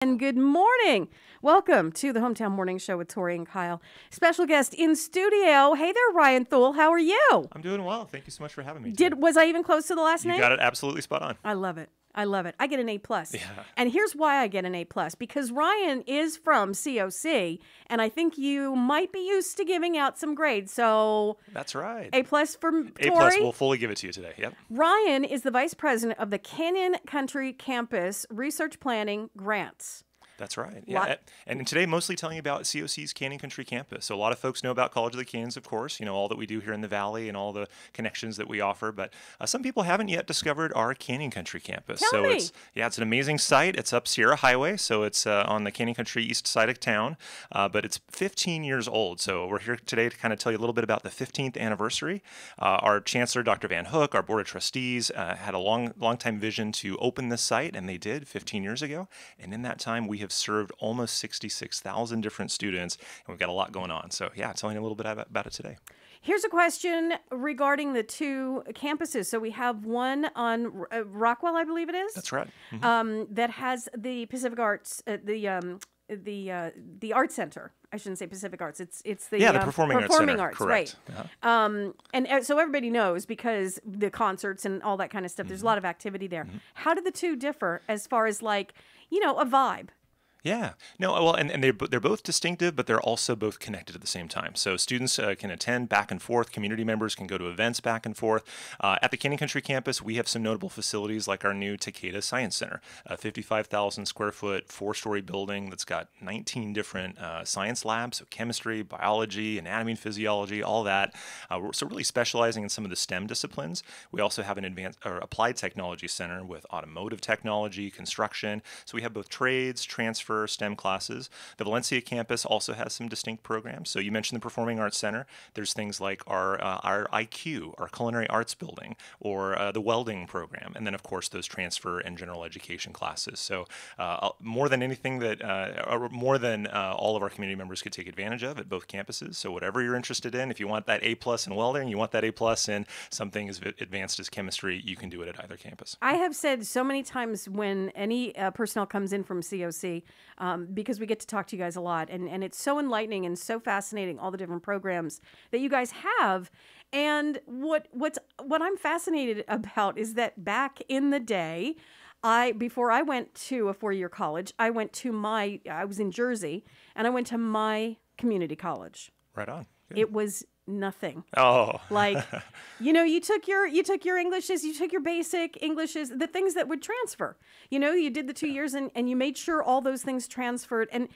And good morning. Welcome to the Hometown Morning Show with Tori and Kyle. Special guest in studio. Hey there, Ryan Theule. How are you? I'm doing well. Thank you so much for having me. Was I even close to the last name? You got it absolutely spot on. I love it. I love it. I get an A+. Yeah. And here's why I get an A+, because Ryan is from COC, and I think you might be used to giving out some grades. So that's right. A+ for A+, Tori. we'll fully give it to you today. Yep. Ryan is the vice president of the Canyon Country Campus Research Planning Grants. That's right. Yeah. And today, mostly telling you about COC's Canyon Country Campus. So a lot of folks know about College of the Canyons, of course, all that we do here in the Valley and all the connections that we offer. But some people haven't yet discovered our Canyon Country Campus. Tell me. It's an amazing site. It's up Sierra Highway. So it's on the Canyon Country east side of town. But it's 15 years old. So we're here today to kind of tell you a little bit about the 15th anniversary. Our Chancellor, Dr. Van Hook, our Board of Trustees, had a long time vision to open this site, and they did 15 years ago. And in that time, we have served almost 66,000 different students, and we've got a lot going on. So yeah, telling you a little bit about it today. Here's a question regarding the two campuses. So we have one on Rockwell, I believe it is. That's right. That has the Pacific Arts, the Art Center. I shouldn't say Pacific Arts. It's the the Performing Arts Center. Arts, correct. right? Uh-huh. And so everybody knows, because the concerts and all that kind of stuff. There's a lot of activity there. How do the two differ as far as a vibe? Yeah. No, well, and they're both distinctive, but they're also both connected at the same time. So students can attend back and forth. Community members can go to events back and forth. At the Canyon Country campus, we have some notable facilities like our new Takeda Science Center, a 55,000 square foot, 4-story building that's got 19 different science labs, so chemistry, biology, anatomy and physiology, all that. So really specializing in some of the STEM disciplines. We also have an advanced or applied technology center with automotive technology, construction. So we have both trades, transfer, STEM classes. The Valencia campus also has some distinct programs. So you mentioned the Performing Arts Center. There's things like our IQ, our Culinary Arts Building, or the welding program, and then of course those transfer and general education classes. So more than anything that, or more than all of our community members could take advantage of at both campuses. So whatever you're interested in, if you want that A+ in welding, you want that A+ in something as advanced as chemistry, you can do it at either campus. I have said so many times when any personnel comes in from COC, because we get to talk to you guys a lot, and it's so enlightening and so fascinating, all the different programs that you guys have. And what I'm fascinated about is that back in the day, before I went to a 4-year college, I was in Jersey, and I went to my community college. Right on. Good. It was nothing. Oh. You took your Englishes, you took your basic Englishes, the things that would transfer. You did the 2 years and you made sure all those things transferred, and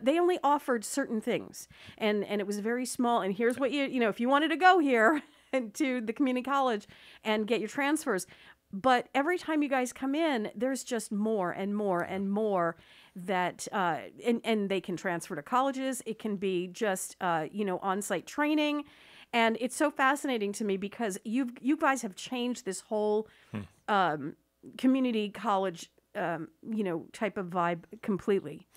they only offered certain things. And it was very small. And here's what if you wanted to go here to the community college and get your transfers. But every time you guys come in, there's just more and more and more that, and they can transfer to colleges. It can be just, on-site training. And it's so fascinating to me because you guys have changed this whole community college type of vibe completely.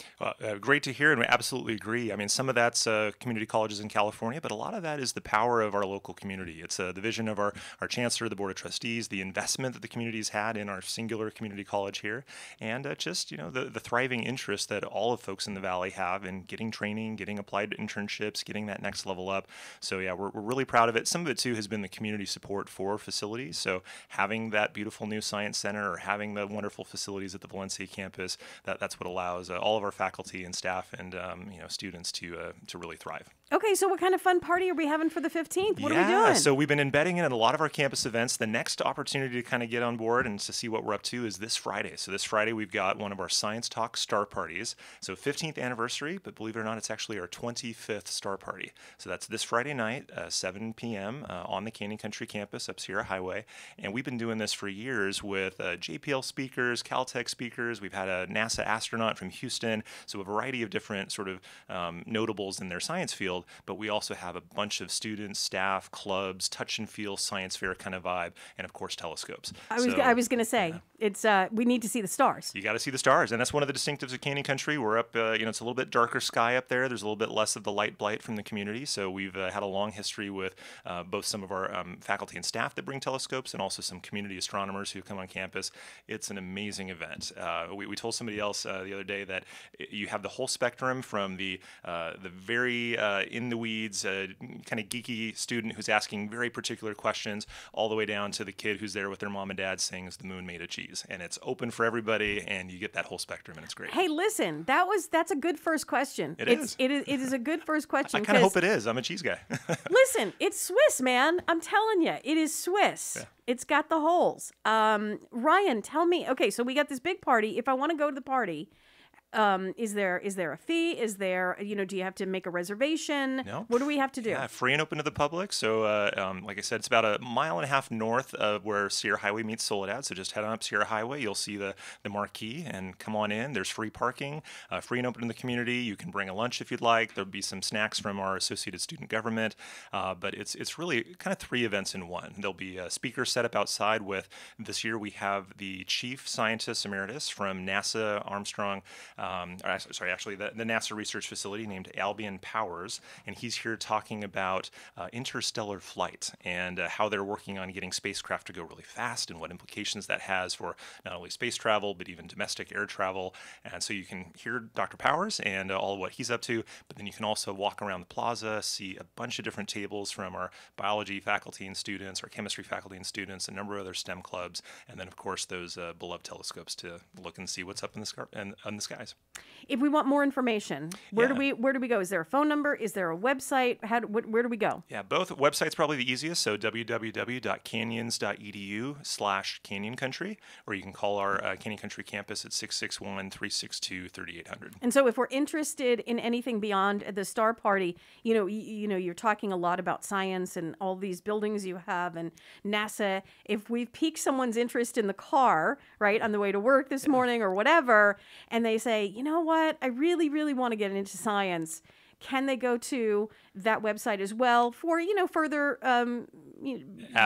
Great to hear, and we absolutely agree. I mean, some of that's community colleges in California, but a lot of that is the power of our local community. It's the vision of our chancellor, the board of trustees, the investment that the community's had in our singular community college here, and just the thriving interest that all of folks in the Valley have in getting training, getting applied internships, getting that next level up. So yeah, we're really proud of it. Some of it too has been the community support for facilities. So having that beautiful new science center or having the wonderful facilities at the Valencia campus, that's what allows all of our faculty and staff and students to really thrive. Okay, so what kind of fun party are we having for the 15th? What are we doing? Yeah, so we've been embedding it in a lot of our campus events. The next opportunity to kind of get on board and to see what we're up to is this Friday. So this Friday, we've got one of our Science Talk star parties. So 15th anniversary, but believe it or not, it's actually our 25th star party. So that's this Friday night, 7 p.m. On the Canyon Country campus up Sierra Highway. And we've been doing this for years with JPL speakers, Caltech speakers. We've had a NASA astronaut from Houston. So a variety of different sort of notables in their science field field, but we also have a bunch of students, staff, clubs, touch and feel, science fair kind of vibe, and of course telescopes. I was going to say, it's we need to see the stars. You got to see the stars, and that's one of the distinctives of Canyon Country. We're up, it's a little bit darker sky up there. There's a little bit less of the light blight from the community, so we've had a long history with both some of our faculty and staff that bring telescopes and also some community astronomers who come on campus. It's an amazing event. We told somebody else the other day that you have the whole spectrum from the very in the weeds, kind of geeky student who's asking very particular questions, all the way down to the kid who's there with their mom and dad saying, "Is the moon made of cheese?" And it's open for everybody, and you get that whole spectrum, and it's great. Hey, listen, that's a good first question. It is a good first question. I kind of hope it is. I'm a cheese guy. Listen, it's Swiss, man. I'm telling you, it is Swiss. Yeah. It's got the holes. Ryan, tell me. Okay, so we got this big party. If I want to go to the party, is there a fee? Is there, do you have to make a reservation? No. What do we have to do? Yeah, free and open to the public. So, like I said, it's about 1.5 miles north of where Sierra Highway meets Soledad. So just head on up Sierra Highway. You'll see the marquee and come on in. There's free parking, free and open to the community. You can bring a lunch if you'd like. There'll be some snacks from our Associated Student Government. But it's really kind of 3 events in one. There'll be a speaker set up outside with, this year we have the Chief Scientist Emeritus from NASA Armstrong, the NASA research facility named Albion Powers, and he's here talking about interstellar flight and how they're working on getting spacecraft to go really fast and what implications that has for not only space travel but even domestic air travel. And so you can hear Dr. Powers and all of what he's up to, but then you can also walk around the plaza, see a bunch of different tables from our biology faculty and students, our chemistry faculty and students, a number of other STEM clubs, and then of course those beloved telescopes to look and see what's up in the skies. If we want more information, where do we go? Is there a phone number? Is there a website? Where do we go? Yeah, both websites probably the easiest. So www.canyons.edu/Canyon Country, or you can call our Canyon Country campus at 661-362-3800. And so if we're interested in anything beyond the Star Party, you're talking a lot about science and all these buildings you have and NASA. If we've piqued someone's interest in the car, right, on the way to work this morning or whatever, and they say, you know what, I really, really want to get into science, can they go to that website as well for, further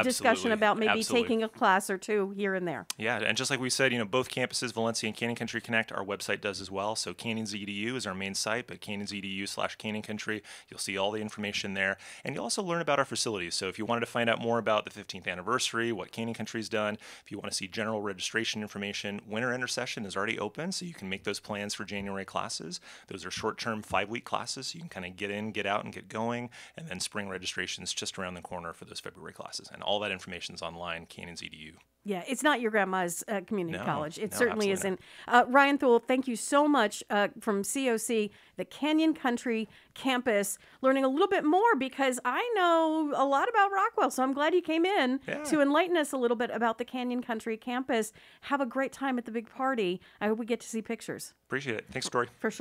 discussion about maybe taking a class or two here and there? Yeah, and just like we said, both campuses, Valencia and Canyon Country Connect, our website does as well. So Canyons.edu is our main site, but Canyons.edu/Canyon Country, you'll see all the information there. And you'll also learn about our facilities. So if you wanted to find out more about the 15th anniversary, what Canyon Country's done, if you want to see general registration information, winter intersession is already open, so you can make those plans for January classes. Those are short-term 5-week classes, so you can kind of get in, get out, and get going. And then spring registration's just around the corner for those February classes. And all that information is online, Canyons.edu. Yeah, it's not your grandma's community college. It certainly isn't. Not. Ryan Theule, thank you so much from COC, the Canyon Country campus, learning a little bit more because I know a lot about Rockwell. So I'm glad you came in to enlighten us a little bit about the Canyon Country campus. Have a great time at the big party. I hope we get to see pictures. Appreciate it. Thanks, Tori. For sure.